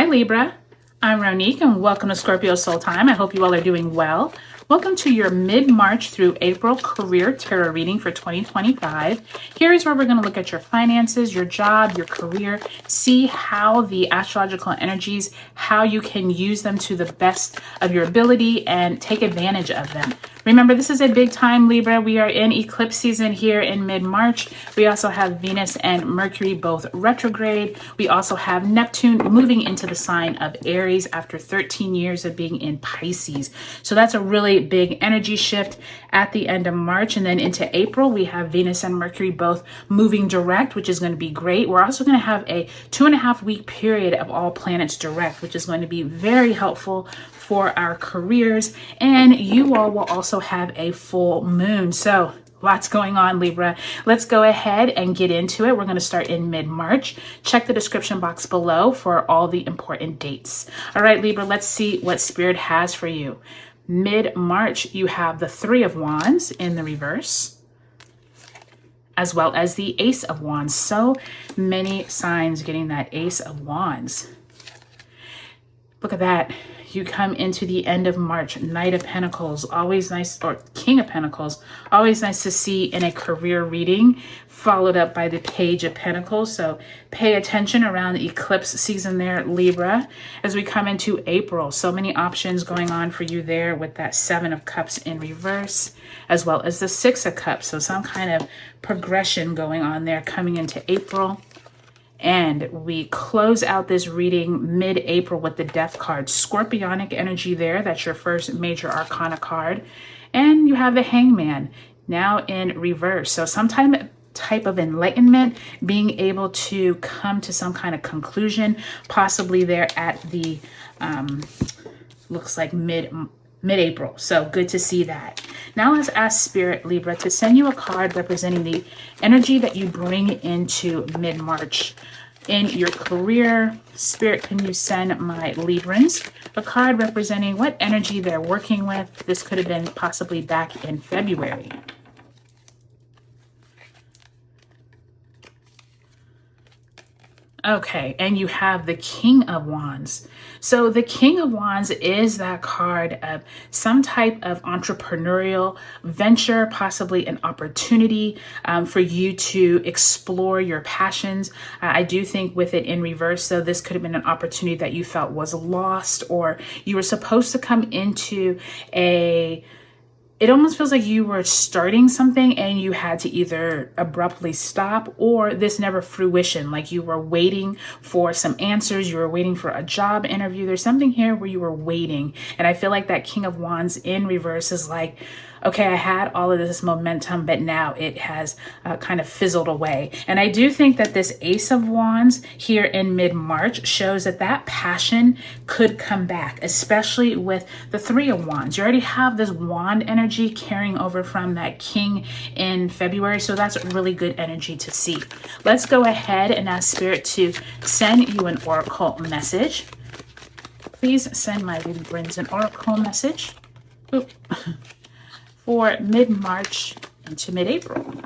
Hi Libra, I'm Ronique and welcome to Scorpio Soul Time. I hope you all are doing well. Welcome to your mid-March through April career tarot reading for 2025. Here is where we're going to look at your finances, your job, your career, see how the astrological energies, how you can use them to the best of your ability and take advantage of them. Remember, this is a big time, Libra. We are in eclipse season here in mid-March. We also have Venus and Mercury both retrograde. We also have Neptune moving into the sign of Aries after 13 years of being in Pisces. So that's a really big energy shift at the end of March. And then into April, we have Venus and Mercury both moving direct, which is going to be great. We're also going to have a 2.5-week period of all planets direct, which is going to be very helpful for our careers. And you all will also have a full moon. So lots going on, Libra. Let's go ahead and get into it. We're going to start in mid-March. Check the description box below for all the important dates. All right, Libra, let's see what Spirit has for you. Mid-March, you have the Three of Wands in the reverse, as well as the Ace of Wands. So many signs getting that Ace of Wands. Look at that. You come into the end of March, Knight of Pentacles, always nice, or King of Pentacles, always nice to see in a career reading, followed up by the Page of Pentacles. So pay attention around the eclipse season there, Libra, as we come into April. So many options going on for you there with that Seven of Cups in reverse, as well as the Six of Cups. So some kind of progression going on there coming into April. And we close out this reading mid-April with the Death card. Scorpionic energy there. That's your first major arcana card. And you have the Hangman now in reverse. So some type of enlightenment, being able to come to some kind of conclusion, possibly there at the, looks like mid-April. So good to see that. Now let's ask Spirit, Libra, to send you a card representing the energy that you bring into mid-March in your career. Spirit, can you send my Librans a card representing what energy they're working with? This could have been possibly back in February. Okay, and you have the King of Wands. So the King of Wands is that card of some type of entrepreneurial venture, possibly an opportunity for you to explore your passions. I do think with it in reverse, so this could have been an opportunity that you felt was lost, or you were supposed to come into it almost feels like you were starting something and you had to either abruptly stop, or this never fruition, like you were waiting for some answers, you were waiting for a job interview. There's something here where you were waiting. And I feel like that King of Wands in reverse is like, okay, I had all of this momentum, but now it has kind of fizzled away. And I do think that this Ace of Wands here in mid-March shows that that passion could come back, especially with the Three of Wands. You already have this wand energy carrying over from that King in February. So that's really good energy to see. Let's go ahead and ask Spirit to send you an oracle message. Please send my Librans an oracle message. Oop. For mid-March into mid-April.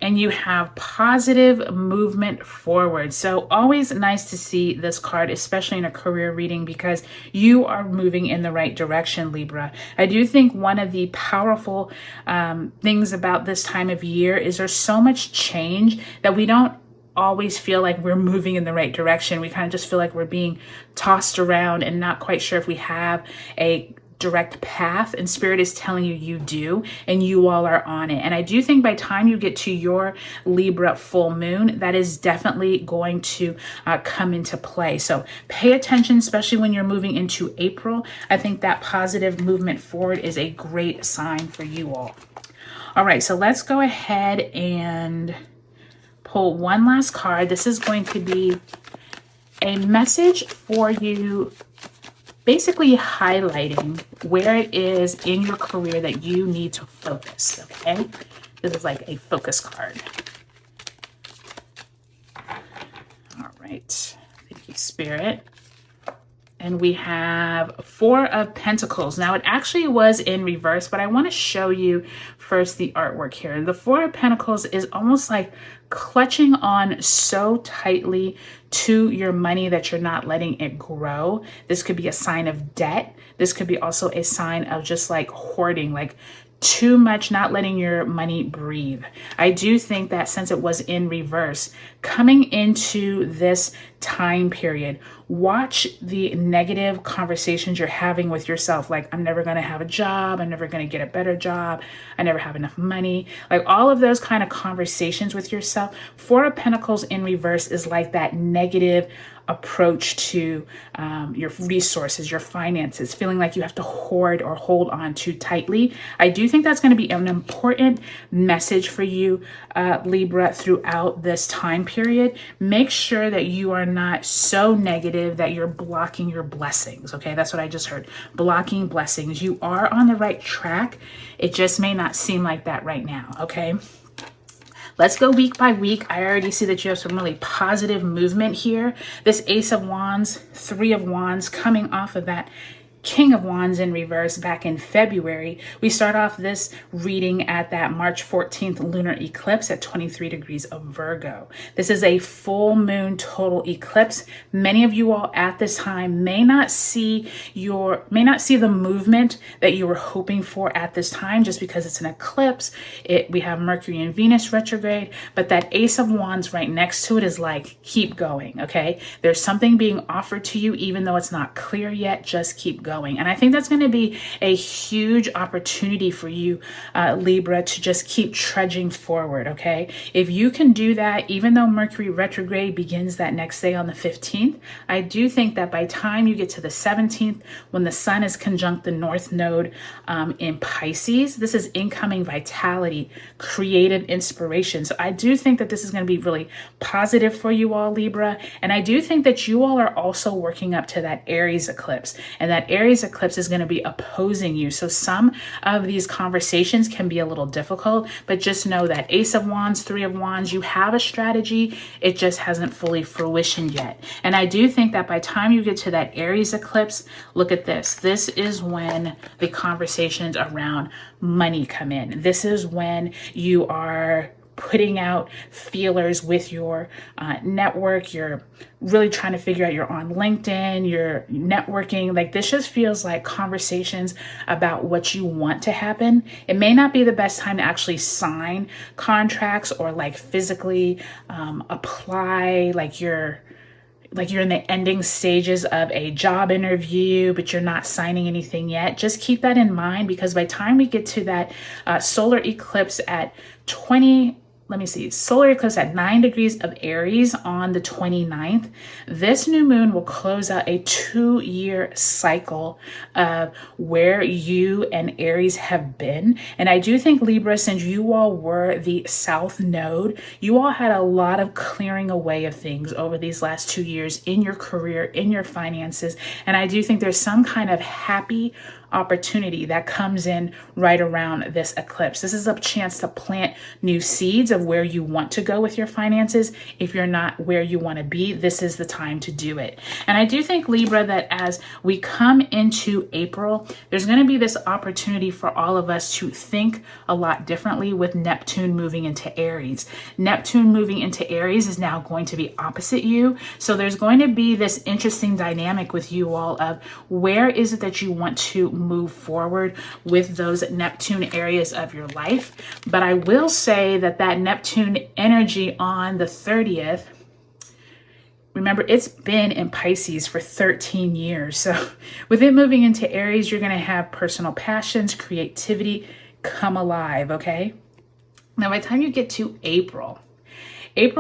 And you have positive movement forward. So always nice to see this card, especially in a career reading, because you are moving in the right direction, Libra. I do think one of the powerful things about this time of year is there's so much change that we don't always feel like we're moving in the right direction. We kind of just feel like we're being tossed around and not quite sure if we have a direct path, and Spirit is telling you you do, and you all are on it. And I do think by the time you get to your Libra full moon, that is definitely going to come into play. So pay attention, especially when you're moving into April. I think that positive movement forward is a great sign for you all. All right, so let's go ahead and pull one last card. This is going to be a message for you, basically highlighting where it is in your career that you need to focus, okay? This is like a focus card. All right. Thank you, Spirit. And we have Four of Pentacles. Now, it actually was in reverse, but I want to show you first the artwork here. The Four of Pentacles is almost like clutching on so tightly to your money that you're not letting it grow. This could be a sign of debt. This could be also a sign of just like hoarding, like too much, not letting your money breathe. I do think that since it was in reverse, coming into this time period, watch the negative conversations you're having with yourself. Like, I'm never going to have a job. I'm never going to get a better job. I never have enough money. Like all of those kind of conversations with yourself. Four of Pentacles in reverse is like that negative approach to your resources, your finances, feeling like you have to hoard or hold on too tightly. I do think that's going to be an important message for you, Libra, throughout this time period. Make sure that you are not so negative that you're blocking your blessings. Okay, that's what I just heard. Blocking blessings. You are on the right track. It just may not seem like that right now. Okay. Let's go week by week. I already see that you have some really positive movement here. This Ace of Wands, Three of Wands, coming off of that King of Wands in reverse back in February. We start off this reading at that March 14th lunar eclipse at 23 degrees of Virgo. This is a full moon total eclipse. Many of you all at this time may not see the movement that you were hoping for at this time, just because it's an eclipse. We have Mercury and Venus retrograde, but that Ace of Wands right next to it is like, keep going. Okay. There's something being offered to you, even though it's not clear yet, just keep going. And I think that's going to be a huge opportunity for you, Libra, to just keep trudging forward. Okay. If you can do that, even though Mercury retrograde begins that next day on the 15th, I do think that by time you get to the 17th, when the sun is conjunct the North Node in Pisces, this is incoming vitality, creative inspiration. So I do think that this is going to be really positive for you all, Libra. And I do think that you all are also working up to that Aries eclipse, and that Aries eclipse is going to be opposing you. So some of these conversations can be a little difficult, but just know that Ace of Wands, Three of Wands, you have a strategy. It just hasn't fully fruition yet. And I do think that by the time you get to that Aries eclipse, look at this. This is when the conversations around money come in. This is when you are putting out feelers with your network. You're really trying to figure out, you're on LinkedIn, you're networking. Like, this just feels like conversations about what you want to happen. It may not be the best time to actually sign contracts or like physically apply, like you're in the ending stages of a job interview, but you're not signing anything yet. Just keep that in mind, because by the time we get to that solar eclipse at solar eclipse at 9 degrees of Aries on the 29th, this new moon will close out a 2-year cycle of where you and Aries have been. And I do think, Libra, since you all were the South Node, you all had a lot of clearing away of things over these last 2 years in your career, in your finances. And I do think there's some kind of happy opportunity that comes in right around this eclipse. This is a chance to plant new seeds of where you want to go with your finances. If you're not where you want to be, this is the time to do it. And I do think, Libra, that as we come into April, there's going to be this opportunity for all of us to think a lot differently with Neptune moving into Aries. Neptune moving into Aries is now going to be opposite you. So there's going to be this interesting dynamic with you all of where is it that you want to move forward with those Neptune areas of your life. But I will say that Neptune energy on the 30th, remember, it's been in Pisces for 13 years. So with it moving into Aries, you're going to have personal passions, creativity come alive. Okay. Now, by the time you get to April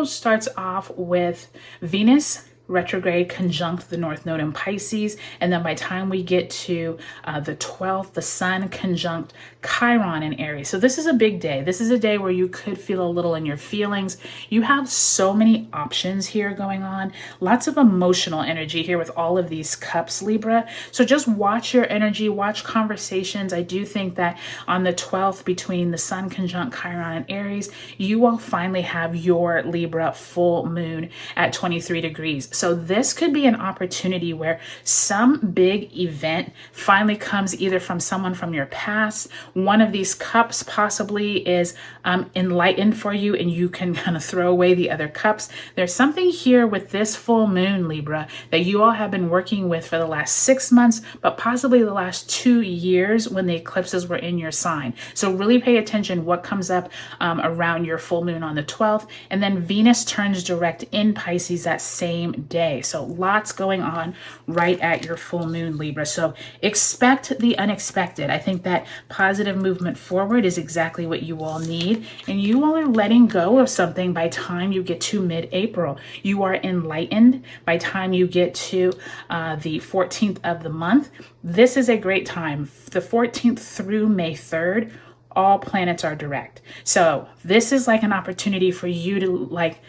starts off with Venus retrograde conjunct the North Node in Pisces. And then by the time we get to the 12th, the sun conjunct Chiron in Aries. So this is a big day. This is a day where you could feel a little in your feelings. You have so many options here going on. Lots of emotional energy here with all of these cups, Libra. So just watch your energy, watch conversations. I do think that on the 12th, between the sun conjunct Chiron and Aries, you will finally have your Libra full moon at 23 degrees. So this could be an opportunity where some big event finally comes either from someone from your past. One of these cups possibly is enlightened for you, and you can kind of throw away the other cups. There's something here with this full moon, Libra, that you all have been working with for the last 6 months, but possibly the last 2 years when the eclipses were in your sign. So really pay attention what comes up around your full moon on the 12th. And then Venus turns direct in Pisces that same day. So lots going on right at your full moon, Libra. So expect the unexpected. I think that positive movement forward is exactly what you all need. And you all are letting go of something by time you get to mid-April. You are enlightened by time you get to the 14th of the month. This is a great time. The 14th through May 3rd, all planets are direct. So this is like an opportunity for you to like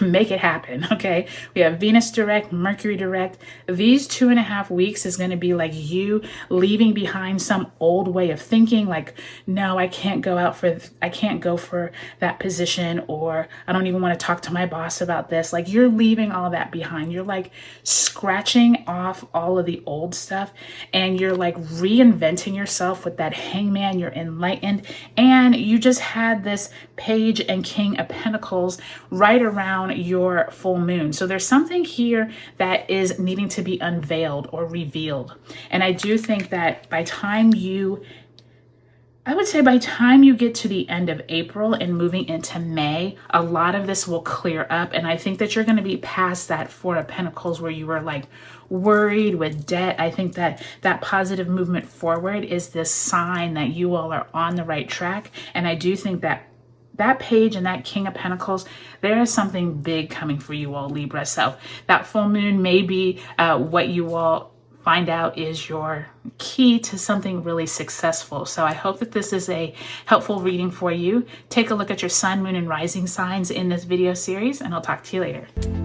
make it happen. Okay. We have Venus direct, Mercury direct. These 2.5 weeks is going to be like you leaving behind some old way of thinking. Like, no, I can't go for that position, or I don't even want to talk to my boss about this. Like, you're leaving all that behind. You're like scratching off all of the old stuff, and you're like reinventing yourself with that Hangman. You're enlightened, and you just had this Page and King of Pentacles right around your full moon. So there's something here that is needing to be unveiled or revealed. And I do think that by time you get to the end of April and moving into May, a lot of this will clear up. And I think that you're going to be past that Four of Pentacles where you were like worried with debt. I think that that positive movement forward is this sign that you all are on the right track. And I do think that that Page and that King of Pentacles, there is something big coming for you all, Libra. So that full moon may be what you all find out is your key to something really successful. So I hope that this is a helpful reading for you. Take a look at your sun, moon, and rising signs in this video series, and I'll talk to you later.